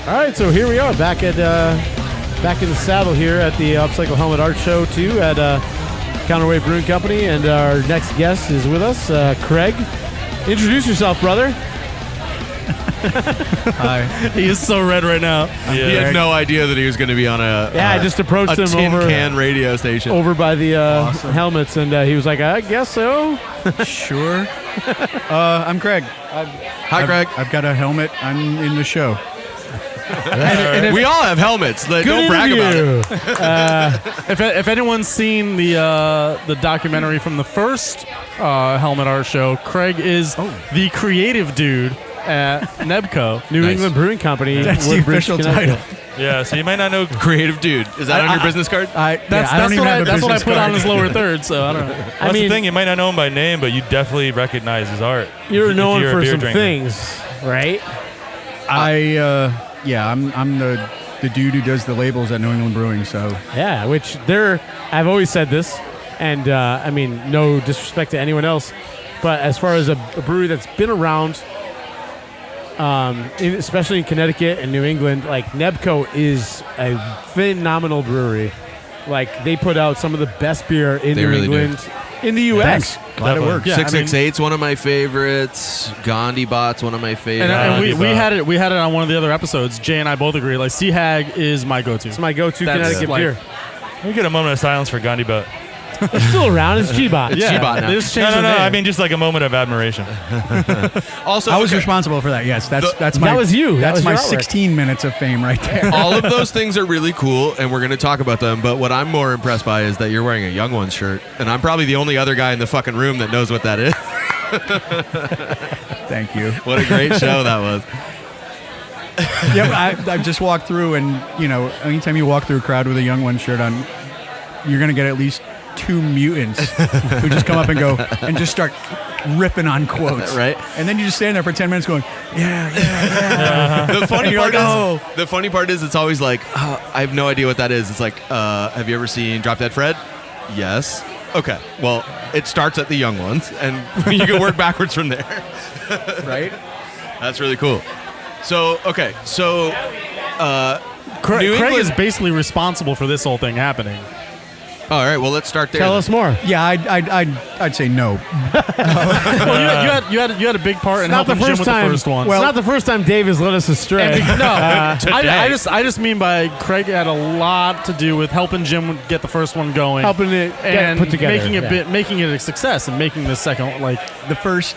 All right, so here we are back in the saddle here at the Upcycle Helmet Art Show 2 at Counterweight Brewing Company, and our next guest is with us, Craig. Introduce yourself, brother. Hi. He is so red right now. He had no idea that he was going to be on I just approached him tin over can radio station over by the helmets, and he was like, "I guess so." Sure. I'm Craig. Hi, Craig. I've got a helmet. I'm in the show. And we all have helmets. Don't brag about it. If anyone's seen the documentary from the first Helmet Art Show, Craig is the creative dude at NEBCO, New England Brewing Company. That's the official title. Yeah, so you might not know Creative dude. Is that on your business card? That's what I put on his lower third, so I don't know. That's the thing. You might not know him by name, but you definitely recognize his art. You're known for some things, right? I'm the dude who does the labels at New England Brewing, so. Yeah, which I've always said this, and no disrespect to anyone else, but as far as a brewery that's been around, especially in Connecticut and New England, like NEBCO is a phenomenal brewery. Like, they put out some of the best beer in New England, in the U.S. Thanks. Glad it works. Yeah, 668's one of my favorites. Gandhi Bot's one of my favorites. And we had it on one of the other episodes. Jay and I both agree. Like, Sea Hag is my go-to. It's my go-to Connecticut beer. Let me get a moment of silence for Gandhi Bot. It's still around. It's G-Bot. It's G-Bot now. No. I mean, just like a moment of admiration. Also, I was responsible for that. Yes, that was you. That's my 16 minutes of fame right there. All of those things are really cool, and we're going to talk about them. But what I'm more impressed by is that you're wearing a Young Ones shirt, and I'm probably the only other guy in the fucking room that knows what that is. Thank you. What a great show that was. Yeah, I just walked through, and anytime you walk through a crowd with a Young Ones shirt on, you're going to get at least 2 mutants who just come up and go and just start ripping on quotes, right? And then you just stand there for 10 minutes going, yeah. The funny part is it's always like, I have no idea what that is. It's like, have you ever seen Drop Dead Fred? Yes. Okay. Well, it starts at the Young Ones, and you can work backwards from there. Right? That's really cool. So, okay, Craig is basically responsible for this whole thing happening. All right, well, let's start there. Tell us more. Yeah, I'd say no. Well, you had a big part in helping Jim with the first one. Well, it's not the first time Dave has led us astray. I just mean by Craig had a lot to do with helping Jim get the first one going, helping it and put together, making it a success, and making the second the first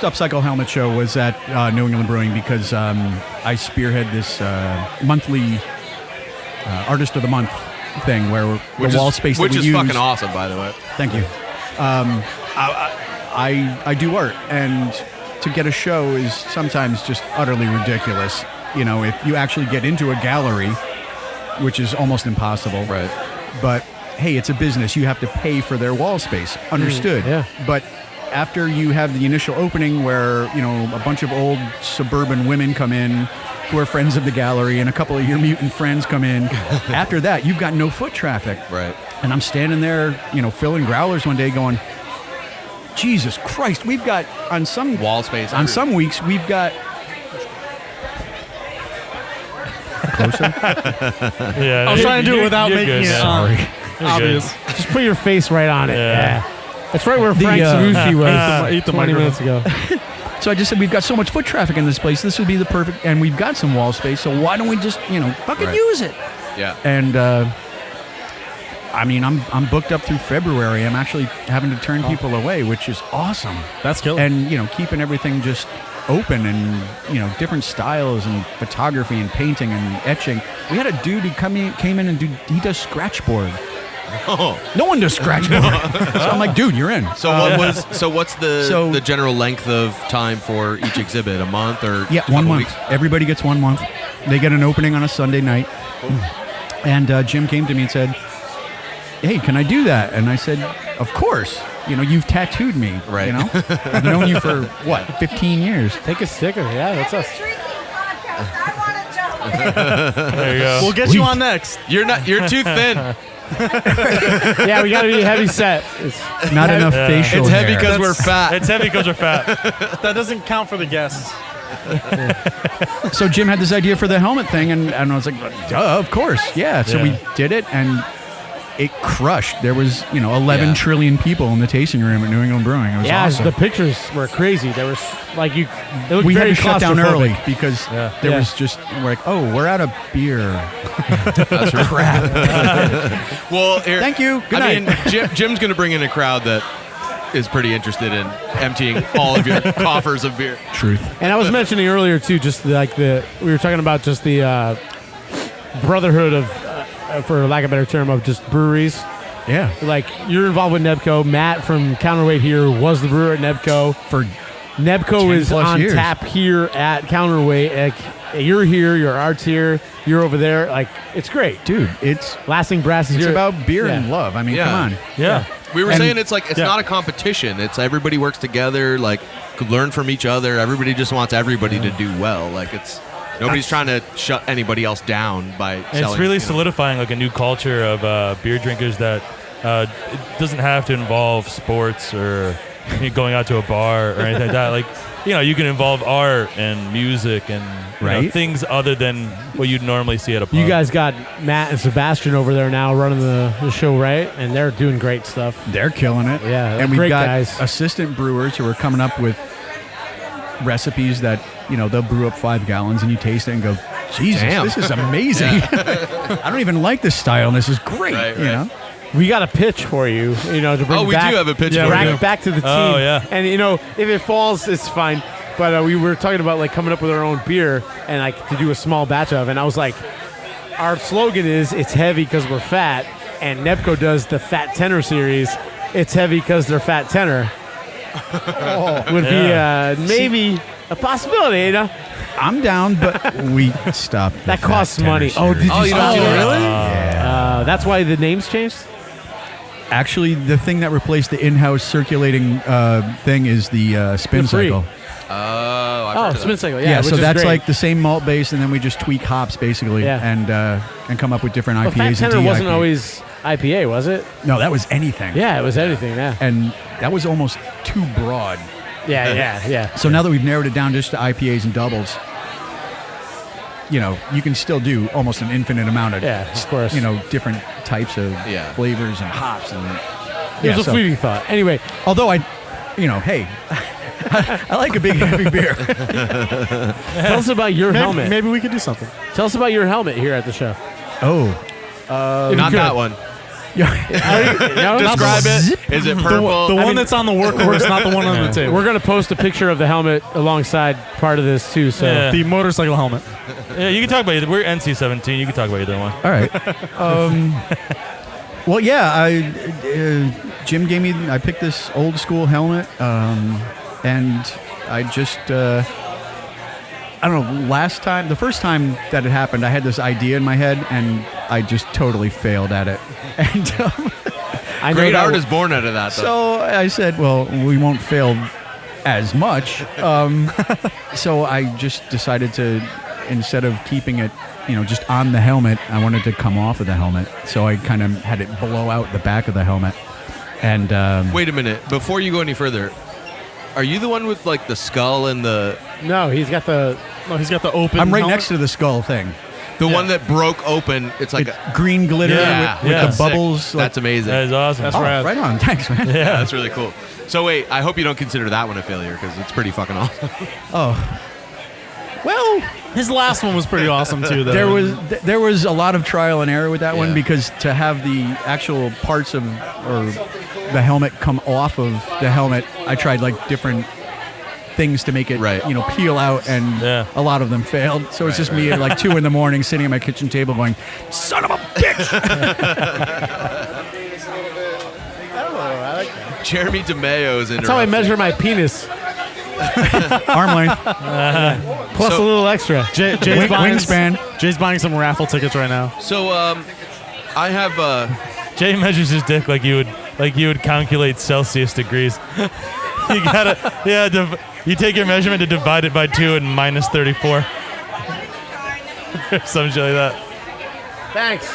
Upcycle Helmet Show was at New England Brewing because I spearhead this monthly Artist of the Month thing where the wall space that we use. Which is fucking awesome, by the way. Thank you. I do art, and to get a show is sometimes just utterly ridiculous. If you actually get into a gallery, which is almost impossible. Right. But hey, it's a business. You have to pay for their wall space. Understood. Yeah. But after you have the initial opening where, a bunch of old suburban women come in who are friends of the gallery and a couple of your mutant friends come in, after that, you've got no foot traffic. Right. And I'm standing there, filling growlers one day going, Jesus Christ, we've got on some wall space. On some weeks, we've got closer. Yeah, I was trying to do it without making it obvious. Just put your face right on it. Yeah. That's right where Frank Savushi was 20 minutes ago. So I just said, we've got so much foot traffic in this place. This would be the perfect, and we've got some wall space. So why don't we just, fucking use it? Yeah. And I'm booked up through February. I'm actually having to turn people away, which is awesome. That's killer. And keeping everything just open and different styles and photography and painting and etching. We had a dude who came in and he does scratchboard. Oh. No one does scratchboard. So I'm like, dude, you're in. So what's the general length of time for each exhibit? A month or 1 month. Weeks? Everybody gets 1 month. They get an opening on a Sunday night. Cool. And Jim came to me and said, hey, can I do that? And I said, of course. You've tattooed me. Right. I've known you for 15 years. Take a sticker. Yeah, that's us. There you go. We'll get you on next. You're too thin. Yeah, we got to be heavy set. It's not enough facial It's heavy hair. because we're fat. It's heavy because we're fat. That doesn't count for the guests. So Jim had this idea for the helmet thing, and I was like, duh, of course, yeah. So we did it, and it crushed. There was 11 trillion people in the tasting room at New England Brewing. It was awesome. The pictures were crazy. There was like we had to shut down early because there was just we're like, oh, we're out of beer. That's crap. Well, here, thank you. Good night. Jim's going to bring in a crowd that is pretty interested in emptying all of your coffers of beer. Truth. And I was mentioning earlier too, just like we were talking about just the brotherhood of, for lack of a better term, of just breweries. Yeah. Like you're involved with NEBCO. Matt from Counterweight here was the brewer at NEBCO. For NEBCO is on years. tap here at Counterweight. Like, you're here, your art's here, you're over there. Like it's great, dude. It's Lasting Brass is it's here. about beer and love. I mean, come on. Yeah. We were And- saying it's like it's not a competition. It's everybody works together, like could learn from each other. Everybody just wants everybody to do well. Like it's nobody's trying to shut anybody else down by selling. It's really solidifying like a new culture of beer drinkers that it doesn't have to involve sports or going out to a bar or anything like that. Like, you can involve art and music and things other than what you'd normally see at a pub. You guys got Matt and Sebastian over there now running the show, right? And they're doing great stuff. They're killing it. Yeah, and we've great got guys. assistant brewers who are coming up with recipes that they'll brew up 5 gallons and you taste it and go, Jesus, Damn. this is amazing. I don't even like this style, and this is great. Right, You know, We got a pitch for you, to bring we back. do have a pitch yeah, for bring you. it back to the team. Oh, yeah. And, if it falls, it's fine. But we were talking about, like, coming up with our own beer and, like, to do a small batch of. And I was like, our slogan is, it's heavy because we're fat. And NEBCO does the Fat Tenor series. It's heavy because they're Fat Tenor. Would be maybe a possibility, I'm down, but we stopped. That costs money. Oh, did you Oh, you stop don't it? really? That's why the name's changed? Actually, the thing that replaced the in-house circulating thing is the spin The free. cycle. Oh, Oh, Spin Cycle. Yeah, Yeah, which so is that's great. like the same malt base, and then we just tweak hops basically, Yeah. and come up with different But IPAs Fat and Tenor wasn't DIPAs. always IPA, was it? No, that was anything. Yeah, it was anything, yeah. And that was almost too broad. Yeah. So now that we've narrowed it down just to IPAs and doubles, you can still do almost an infinite amount of, Of course. different types of flavors and hops. And It was a fleeting thought. Anyway, although hey, I like a big heavy beer. tell us about your helmet. Maybe we could do something. Tell us about your helmet here at the show. Oh, If you not could. that one. No? Describe it. Is it purple? The one that's on the workhorse, not the one on the table. We're going to post a picture of the helmet alongside part of this, too. So Yeah. The motorcycle helmet. Yeah, you can talk about either. We're NC-17. You can talk about either one. all right. Well, yeah, Jim gave me. I picked this old school helmet, and I just. I don't know, the first time that it happened, I had this idea in my head, and I just totally failed at it. And I know Great that art w- is born out of that, though. so I said, well, we won't fail as much. So I just decided to, instead of keeping it, just on the helmet, I wanted to come off of the helmet. So I kind of had it blow out the back of the helmet. And Wait a minute. Before you go any further, are you the one with like the skull and the No, he's got the... No, he's got the open. I'm right helmet. next to the skull thing. one that broke open? It's like It's green glitter Yeah, with yeah. the bubbles. Sick. That's amazing. That is awesome. That's oh, rad. right on. Thanks, man. Yeah, that's really cool. So wait, I hope you don't consider that one a failure because it's pretty fucking awesome. Oh. Well, His last one was pretty awesome too. Though. there was a lot of trial and error with that one Yeah. because to have the actual parts of or the helmet come off of the helmet, I tried like different things to make it Right. peel out, and a lot of them failed. So it's just me at like 2 a.m. sitting at my kitchen table going, "Son of a bitch!" Jeremy DeMayo's in. That's how I measure my penis. Arm length, Plus So- a little extra. Jay's wing, buying wingspan. Jay's buying some raffle tickets right now. So I have Jay measures his dick like you would calculate Celsius degrees. You gotta, you take your measurement to divide it by 2 and minus 34. Some shit like that. Thanks.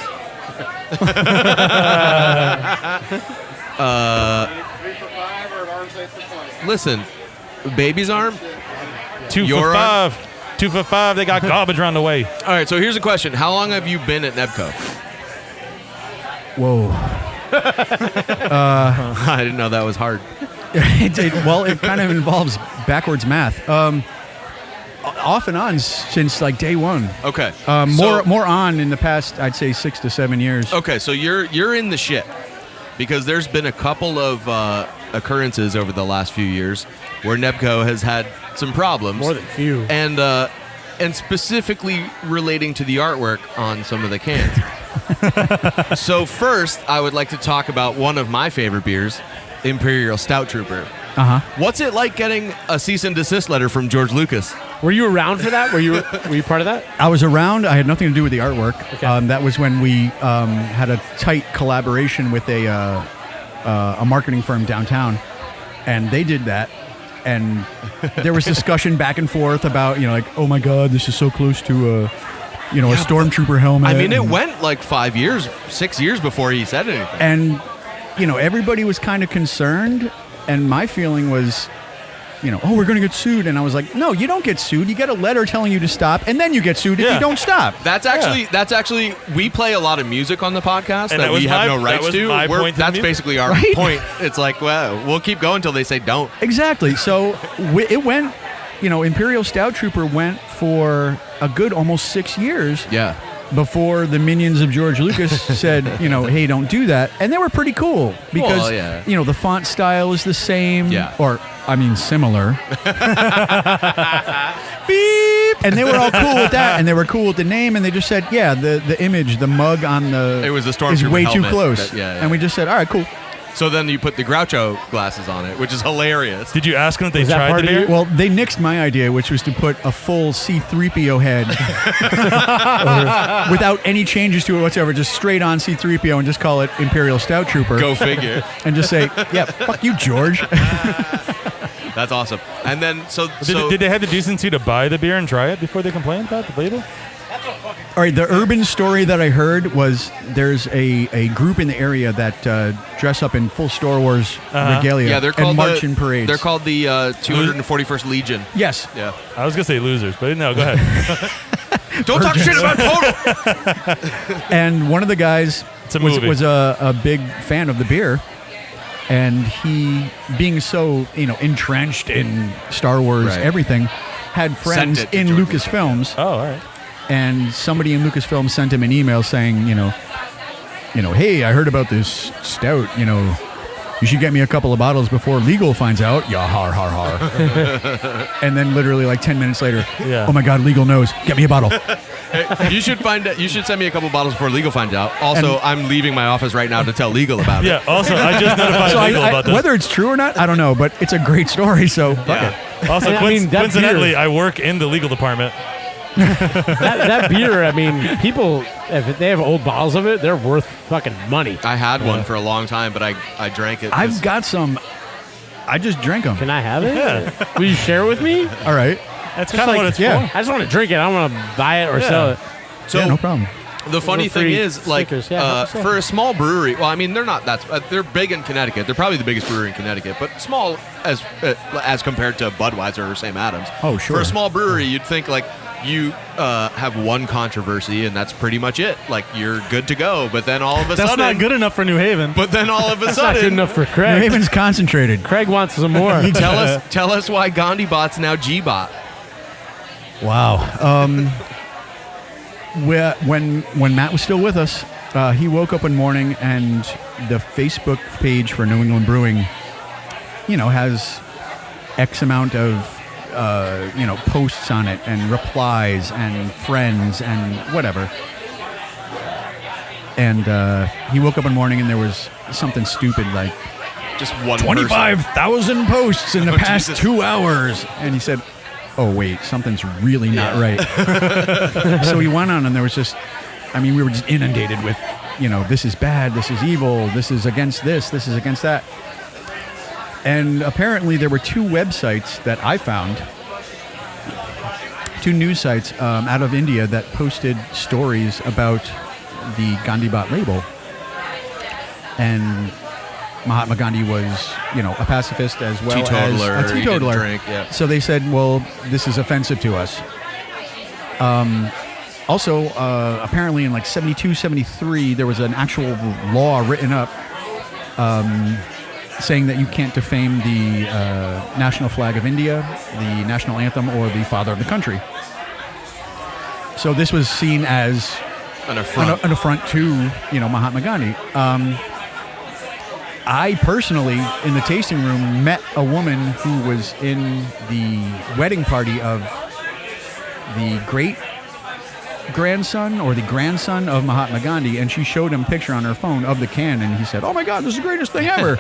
listen, baby's arm. 2 Your for art? 5. 2 for 5. They got garbage around the way. All right, so here's a question. How long have you been at NEBCO? Whoa. I didn't know that was hard. Well, it kind of involves backwards math. Off and on since like day one. Okay. More on in the past, I'd say 6 to 7 years. Okay, so you're in the shit because there's been a couple of occurrences over the last few years where NEBCO has had some problems. More than few. And specifically relating to the artwork on some of the cans. So first, I would like to talk about one of my favorite beers, Imperial Stout Trooper. Uh-huh. What's it like getting a cease and desist letter from George Lucas? Were you around for that? Were you part of that? I was around. I had nothing to do with the artwork. Okay. That was when we had a tight collaboration with a marketing firm downtown, and they did that. And there was discussion back and forth about, like, oh my God, this is so close to, a stormtrooper helmet. I mean, it went like 6 years before he said anything. And, everybody was kind of concerned. And my feeling was, oh, we're going to get sued. And I was like, no, you don't get sued. You get a letter telling you to stop, and then you get sued if you don't stop. That's actually, we play a lot we play on the podcast that we have no rights to. That's basically our point. It's like, well, we'll keep going until they say don't. Exactly. So it went, Imperial Stout Trooper went for a good almost 6 years. Yeah. Before the minions of George Lucas said, hey, don't do that. And they were pretty cool because, the font style is the same. Yeah. Or, similar. Beep. And they were all cool with that. And they were cool with the name. And they just said, the image, the mug on the... It was the Stormtrooper is way helmet too close. Yeah. And we just said, all right, cool. So then you put the Groucho glasses on it, which is hilarious. Did you ask them if they Was that tried part the of beer? you? Well, they nixed my idea, which was to put a full C-3PO head without any changes to it whatsoever, just straight on C-3PO and just call it Imperial Stout Trooper. Go figure. And just say, fuck you, George. That's awesome. And then, Did they have the decency to buy the beer and try it before they complained about the label? All right, the urban story that I heard was there's a group in the area that dress up in full Star Wars regalia they're called and march in parades. They're called the 241st Legion. Yes. Yeah. I was going to say losers, but no, go ahead. Don't talk shit about Total. And one of the guys was a big fan of the beer. And he, being so, entrenched in Star Wars everything, had friends in Lucasfilms. Oh, all right. And somebody in Lucasfilm sent him an email saying, hey, I heard about this stout, you should get me a couple of bottles before legal finds out. Yeah, har, har, har. And then literally like 10 minutes later, oh my God, legal knows. Get me a bottle. Hey, you should send me a couple of bottles before legal finds out. Also, I'm leaving my office right now to tell legal about it. Yeah, also, I just notified legal about this. Whether it's true or not, I don't know, but it's a great story, so fuck it. Also, coincidentally, I work in the legal department. that beer, people, if they have old bottles of it, they're worth fucking money. I had one for a long time, but I drank it. I've got some. I just drank them. Can I have it? Yeah. Will you share with me? All right. That's kind of what it's for. I just want to drink it. I don't want to buy it or sell it. So no problem. The funny thing is, like, stickers, for a small brewery, well, they're not that. They're big in Connecticut. They're probably the biggest brewery in Connecticut, but small as compared to Budweiser or Sam Adams. Oh, sure. For a small brewery, you'd think like you have one controversy and that's pretty much it. Like you're good to go. But then all of a That's sudden, not good enough for New Haven. But then all of a That's not good sudden, enough for New Craig. Haven's concentrated. Craig wants some more. tell us why Gandhi Bot's now G-Bot. Wow. When Matt was still with us, he woke up one morning and the Facebook page for New England Brewing, has X amount of posts on it and replies and friends and whatever. And he woke up one morning and there was something stupid like Just one 25,000 posts in the past Jesus. 2 hours. And he said, oh, wait, something's really not right. So he went on and there was just, we were just inundated with, this is bad, this is evil, this is against this is against that. And apparently there were 2 websites that I found, 2 news sites out of India that posted stories about the Gandhi Bot label. And Mahatma Gandhi was, a pacifist as well Teetotaler, as a he didn't teetotaler. drink, yeah. So they said, well, this is offensive to us. Also, apparently in like 72, 73, there was an actual law written up saying that you can't defame the national flag of India, the national anthem, or the father of the country. So this was seen as An affront. an affront to, Mahatma Gandhi. I personally, in the tasting room, met a woman who was in the wedding party of the great-grandson or the grandson of Mahatma Gandhi, and she showed him a picture on her phone of the can, and he said, "Oh my God, this is the greatest thing ever."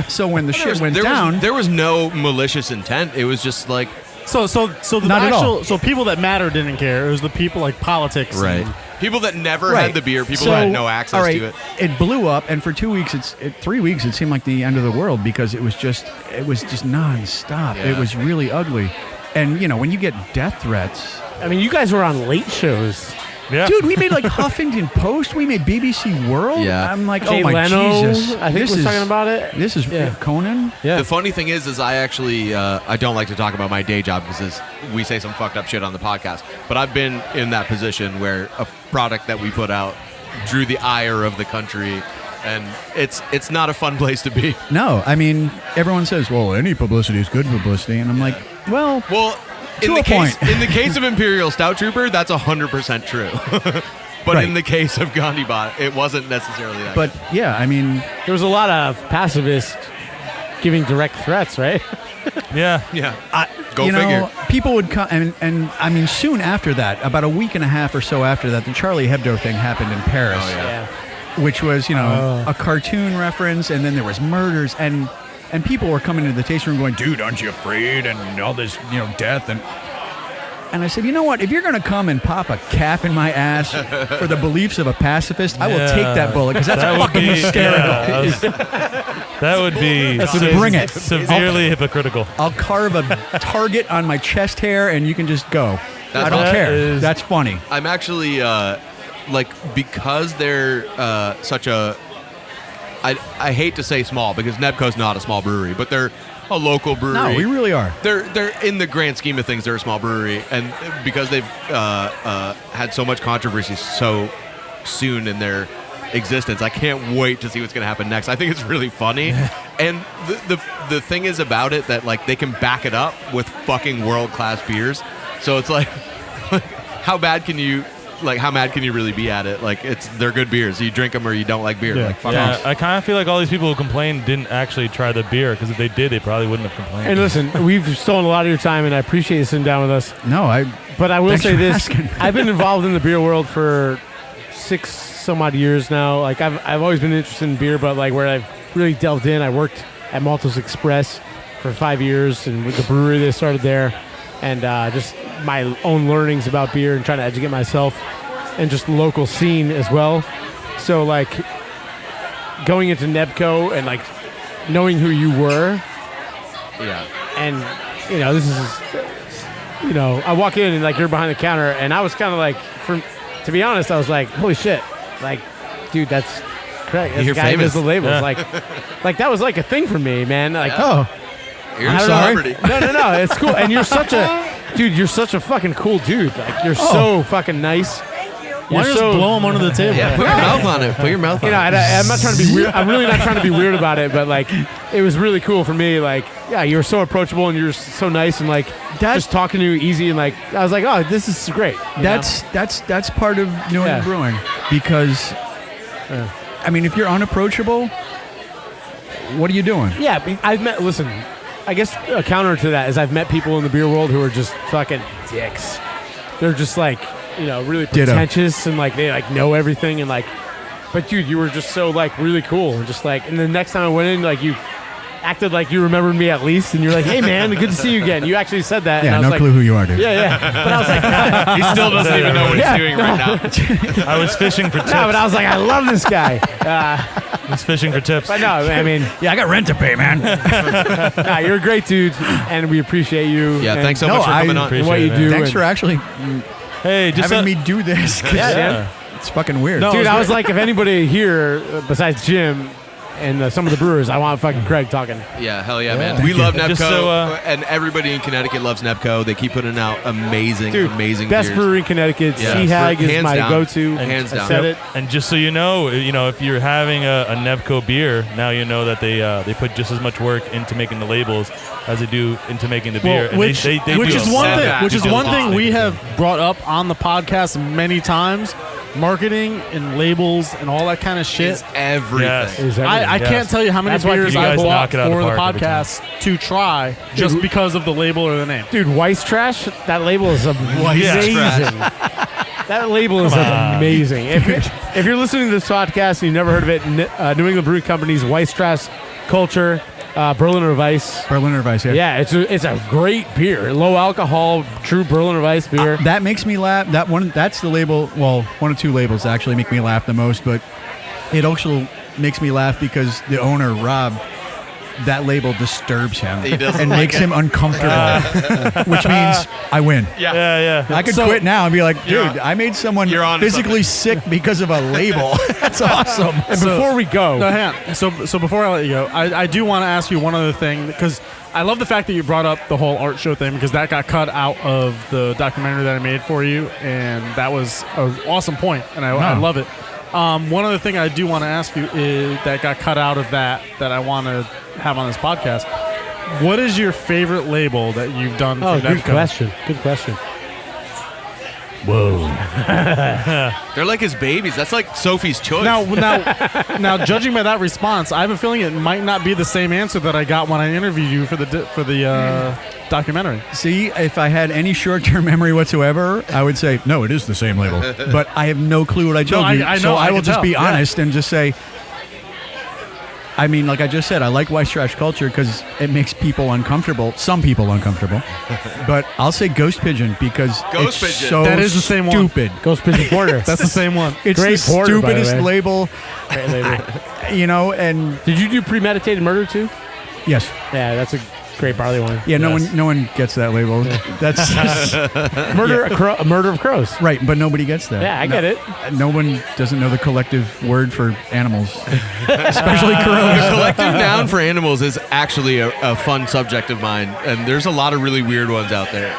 So when the shit went down... There was no malicious intent. It was just like... So the Not at all. actual so people that matter didn't care. It was the people like politics. Right. and- People that never Right. had the beer, people So, who had no access all right, to it. It blew up, and for 2 weeks, 3 weeks, it seemed like the end of the world because it was just nonstop. Yeah. It was really ugly, and when you get death threats, I mean, you guys were on late shows. Yeah. dude, we made like Huffington Post, we made BBC World. Yeah. I'm like, Jay oh my Leno, Jesus, I think, was talking about it. This is Yeah. Conan. Yeah. The funny thing is I actually I don't like to talk about my day job because we say some fucked up shit on the podcast. But I've been in that position where a product that we put out drew the ire of the country, and it's not a fun place to be. No, I mean, everyone says, well, any publicity is good publicity, and I'm like, well, Well, in To the a case point. in the case of Imperial Stout Trooper, that's 100% true. But Right. in the case of Gandhi Bot, it wasn't necessarily that. but yeah, I mean, There was a lot of pacifists giving direct threats, right? Yeah. yeah, I, Go you know, figure. people would come, and I mean, soon after that, about a week and a half or so after that, the Charlie Hebdo thing happened in Paris, Oh, yeah. which was, a cartoon reference, and then there was murders, and people were coming into the tasting room going, dude, aren't you afraid, and all this, death, and I said, you know what, if you're going to come and pop a cap in my ass for the beliefs of a pacifist, I will Yeah. take that bullet, because that's That would fucking be hysterical. that would be Bring it. severely hypocritical. I'll carve a target on my chest hair, and you can just go. That's I don't that care. is- That's funny. I'm actually because they're such a. I hate to say small because NEBCO's not a small brewery, but they're a local brewery. No, we really are. They're in the grand scheme of things, they're a small brewery, and because they've had so much controversy so soon in their existence, I can't wait to see what's going to happen next. I think it's really funny, and the thing is about it that like they can back it up with fucking world class beers. So it's like, how bad can you? Like, how mad can you really be at it? Like, they're good beers. You drink them or you don't like beer. Yeah. Like, fuck Yeah, off. I kind of feel like all these people who complained didn't actually try the beer because if they did, they probably wouldn't have complained. And listen, we've stolen a lot of your time, and I appreciate you sitting down with us. No, But I will Thanks say for this: asking. I've been involved in the beer world for 6 some odd years now. Like I've always been interested in beer, but like where I've really delved in, I worked at Maltos Express for 5 years, and with the brewery they started there, and just my own learnings about beer and trying to educate myself, and just the local scene as well. So like going into NEBCO and like knowing who you were, Yeah. and this is, I walk in and like you're behind the counter, and I was kind of like, to be honest, I was like, holy shit, like, dude, that's correct. That's You're the guy who famous. does the labels, Yeah. like that was like a thing for me, man. Like, oh, You're a I don't know. celebrity. No, it's cool, and you're such a fucking cool dude. Like, you're so fucking nice. Why You're just so- blow him under the table? Yeah, put your mouth on it. Put your mouth on it. I'm not trying to be weird. I'm really not trying to be weird about it, but like, it was really cool for me. Like, yeah, you were so approachable and you're so nice, and like, just talking to you easy, and like, I was like, oh, this is great. you know? that's part of New England Yeah. Brewing, because I mean, if you're unapproachable, what are you doing? Yeah, I've met. Listen, I guess a counter to that is I've met people in the beer world who are just fucking dicks. They're just like, really Ditto. pretentious, and like they like know everything, and like, but dude, you were just so like really cool, and just like, and the next time I went in, like you acted like you remembered me at least, and you're like, hey man, good to see you again. You actually said that. Yeah, and I no was like, clue who you are, dude. Yeah. But I was like, nah. He still doesn't even know what he's doing right now. I was fishing for tips. No, but I was like, I love this guy. I was fishing for tips. But no, I mean, Yeah, I got rent to pay, man. nah, you're a great dude, and we appreciate you. Yeah, and thanks so No, much for coming on. appreciate what you it, man. do. Thanks and- for actually Hey, just having me do this. 'cause Yeah. It's fucking weird. No. Dude, I was like, if anybody here besides Jim and some of the brewers. I want fucking Craig talking. Yeah, hell yeah, man. We love NEBCO, and everybody in Connecticut loves NEBCO. They keep putting out amazing best beers. brewery in Connecticut. Yeah. Sea Hag is Hands my down. go-to. Hands I down. said it. And just so you know, if you're having a NEBCO beer, now you know that they put just as much work into making the labels as they do into making the beer. And which they do is a one lot thing. of Which is due one diligence. thing we have brought up on the podcast many times. Marketing and labels and all that kind of shit. It's everything. Yes. Is I everything. can't tell you how many That's why beers you I guys bought knock it out of for the the park every time. podcast to try just because of the label or the name. Dude, Weiss Trash, that label is amazing. Trash. That label is amazing. If you're listening to this podcast and you've never heard of it, New England Brewing Company's Weiss Trash Culture, Berliner Weiss. Berliner Weiss, yeah. Yeah, it's a great beer. Low alcohol, true Berliner Weiss beer. That makes me laugh. That's the label. Well, one of two labels actually make me laugh the most, but it also makes me laugh because the owner, Rob, that label disturbs him He doesn't and like makes it. him uncomfortable, which means I win. Yeah. I could So- quit now and be like, dude, You're- I made someone you're onto physically sick because of a label. That's awesome. And before we go, No, hang on. So before I let you go, I do want to ask you one other thing because I love the fact that you brought up the whole art show thing because that got cut out of the documentary that I made for you, and that was an awesome point, and I love it. One other thing I do want to ask you is that got cut out of that I want to have on this podcast. What is your favorite label that you've done oh, for good NEBCO? question. Good question. They're like his babies. That's like Sophie's choice. Now, judging by that response, I have a feeling it might not be the same answer that I got when I interviewed you for the documentary. See, if I had any short-term memory whatsoever, I would say, no, it is the same label. But I have no clue what I told you. I know, so I I will can just tell. be Yeah. honest and just say, I mean, like I just said, I like White Trash Culture because it makes people uncomfortable. Some people uncomfortable. But I'll say Ghost Pigeon because Ghost it's Pigeon. so That is the same one. stupid. Ghost Pigeon Porter. That's the same one. It's Great the porter, by the stupidest way. label, Great label. and Did you do premeditated murder too? yes. Yeah, that's a great barley wine. Yeah, no one gets that label. That's Murder of crows. right, but nobody gets that. Yeah, I get it. No one doesn't know the collective word for animals, especially crows. The collective noun for animals is actually a fun subject of mine, and there's a lot of really weird ones out there.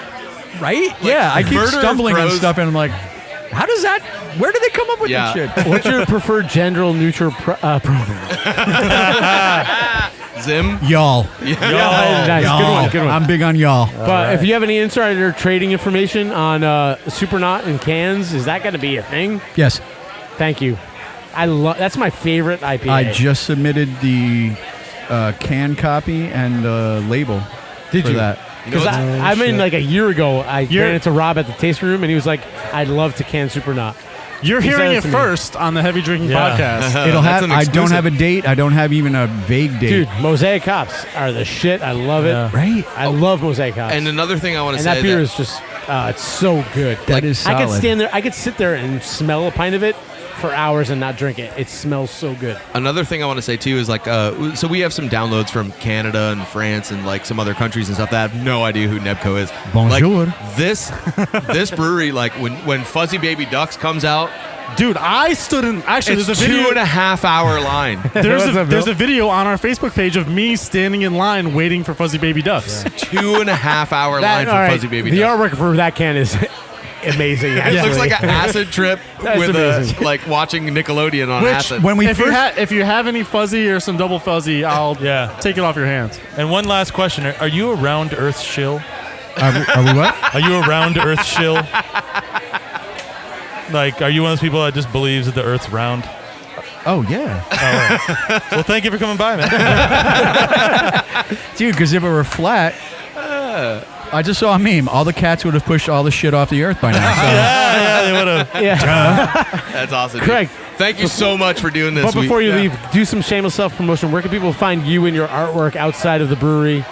Right? Yeah, I keep murder of stumbling on crows- stuff, and I'm like, how does that? Where do they come up with Yeah. this shit? What's your preferred gender neutral pronoun? Zim. Y'all. Nice. Y'all. Good one. I'm big on y'all. But if you have any insider trading information on Supernaut and cans, is that going to be a thing? Yes, Thank you. That's my favorite IPA. I just submitted the can copy and label Did for you? that. Because I mean, like a year ago, I ran into Rob at the tasting room, and he was like, "I'd love to can Supernaut." You're He hearing said it it to me. first on the Heavy Drinking Yeah. Podcast. It'll That's have. an I don't exclusive. have a date. I don't have even a vague date. Dude, Mosaic hops are the shit. I love it. Yeah. Right? I love Mosaic hops. And another thing I want to And say that beer is just, it's so good. That is I could solid. stand there, I could sit there and smell a pint of it for hours and not drink it. It smells so good. Another thing I want to say too is like, so we have some downloads from Canada and France and like some other countries and stuff that I have no idea who NEBCO is. Bonjour. Like this brewery, like when Fuzzy Baby Ducks comes out, Dude, I stood in. Actually, it's there's a video. 2.5 hour line. There's a video on our Facebook page of me standing in line waiting for Fuzzy Baby Ducks. 2.5 hour line for all right, Fuzzy Baby the Ducks. artwork for that can is amazing. It looks like an acid trip That's with amazing. like watching Nickelodeon on Which, acid. When we if first you have any fuzzy or some double fuzzy, I'll Yeah. take it off your hands. And one last question: Are you a round Earth shill? are we what? Are you a round Earth shill? Like, are you one of those people that just believes that the Earth's round? Oh yeah, Well, thank you for coming by, man. dude. Because if it were flat, I just saw a meme. All the cats would have pushed all the shit off the earth by now. So. yeah, they would have. Yeah. That's awesome. dude. Craig, Thank you so much for doing this. but before you leave, do some shameless self-promotion. Where can people find you and your artwork outside of the brewery?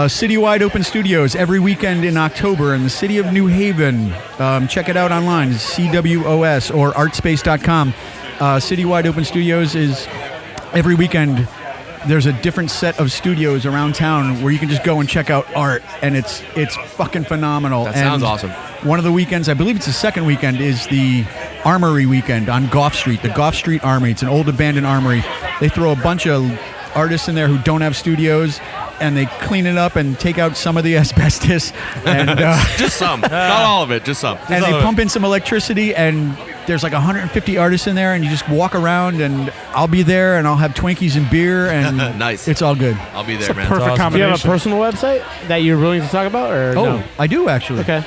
Citywide Open Studios every weekend in October in the city of New Haven. Check it out online, CWOS or artspace.com. Citywide Open Studios is every weekend. There's a different set of studios around town where you can just go and check out art, and it's fucking phenomenal. That And sounds awesome. One of the weekends, I believe it's the second weekend, is the Armory weekend on Gough Street, the Gough Street Armory. It's an old abandoned armory. They throw a bunch of artists in there who don't have studios, and they clean it up and take out some of the asbestos, and Just some. Not all of it, just some. and they pump in some electricity, and there's like 150 artists in there, and you just walk around, and I'll be there, and I'll have Twinkies and beer, and Nice. it's all good. I'll be there, man. Perfect awesome. Do you have a combination. personal website that you're willing to talk about, or no? I do actually. Okay.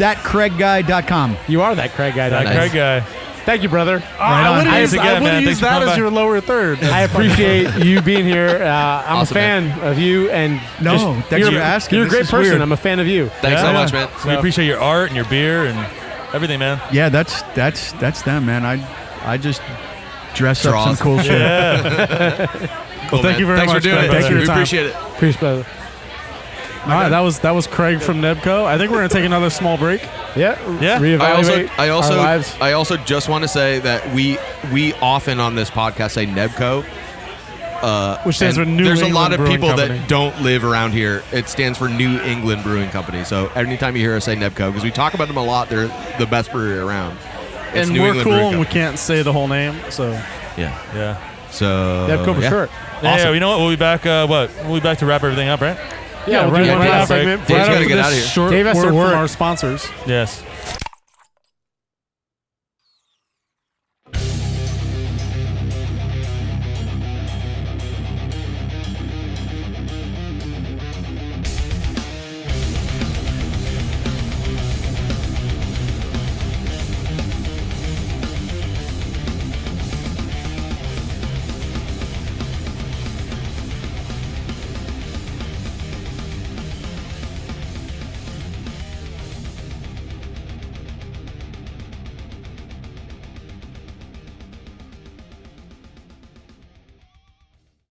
www.thatcraigguy.com. You are that Craig guy. That Nice. Craig guy. Thank you, brother. I would Thanks use, again, I man. would've Thanks used for that coming as by. your lower third. I appreciate you being here. I'm Awesome, a fan of you, and No, just- thanks you're, for asking. You're a This great is person. weird. I'm a fan of you. Thanks so Yeah. much, man. We appreciate your art and your beer and everything, man. Yeah, that's them, man. I just dress up Draws. some cool shit. Cool, thank man. you very Thanks much, for doing Craig. it. Thanks for your We time. appreciate it. Peace, brother. All right, that was Craig from NEBCO. I think we're gonna take another small break. Yeah. Yeah. Reevaluate I our lives. also just want to say that we often on this podcast say NEBCO. Which stands and for New There's England a lot of Brewing people Company. that don't live around here. It stands for New England Brewing Company. So anytime you hear us say NEBCO, because we talk about them a lot, they're the best brewery around. It's And New we're England cool, Brewing and we Company. can't say the whole name. So Yeah. Yeah. So NEBCO for yeah. short. Yeah, you know what? We'll be back. We'll be back to wrap everything up, right? Yeah, we'll right, do right one after last segment. right Dave's gotta after get this out of here. short Dave has to word work. from our sponsors. Yes.